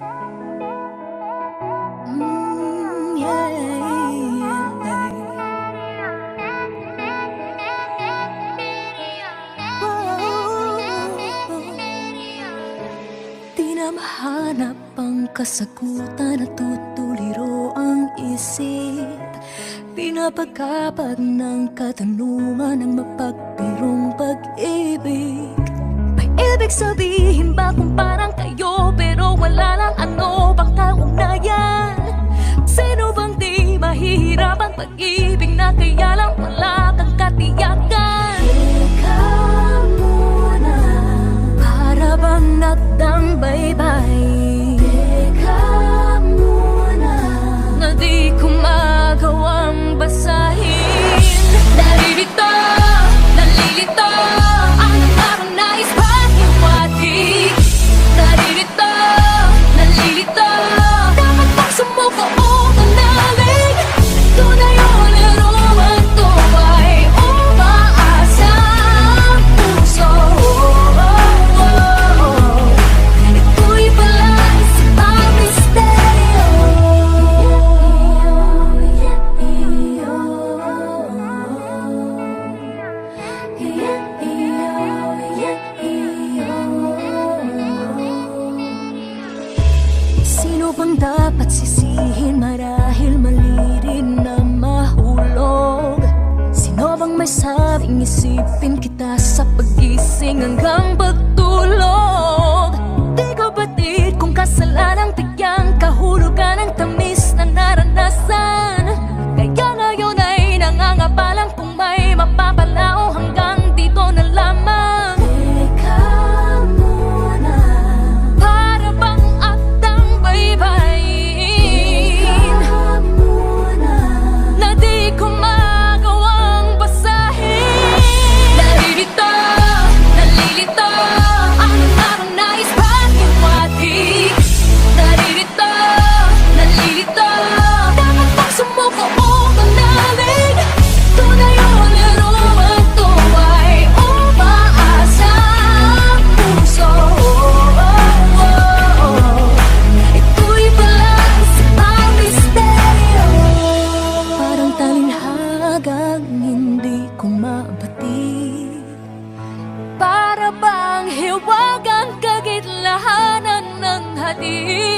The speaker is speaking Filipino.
Yeah, di na mahanap ang kasagutan at tutuliro ang isip. Pinapagkapag ng katanungan ng mapagbirong pag-ibig. May ibig sabihin ba kung parang kayo pero wala lang ano bang kaugnayan? Sino bang di mahihirapang pag-ibig na kaya lang wala kang katiyakan? Ikaw muna, para bang nagdang-baybay. Teka muna, na di ko magawang basahin. Naririto, nalilito, ang parang nais pahiwatig. Naririto, nalilito, dapat bang sumuko o manalig? Tunay o laruan to ay umaasa ang puso. Ito'y pala isang misteryo. Sino bang dapat sisihin marahil mali rin na mahulog? Sino bang may sabing isipin kita sa pagising hanggang pagtulog? Di ko batid kung kasalanang tigyang kahulugan ng tamis na naranasan. Kaya ngayon ay nangangabalang kung may mapapalao hanggang dito na lamang. Teka muna, para bang akdang baybayin. Teka muna, na di ko magawang basahin. Naririto, nalilito, ang parang nais pahiwatig. Naririto, nalilito, dapat bang sumuko o manalig? Tunay o laruan to ay umaasa ang puso. Ito'y pala isang misteryo. Parang talinhagang hindi ko mabatid. Para bang hiwagang kagitlahanan ng hati.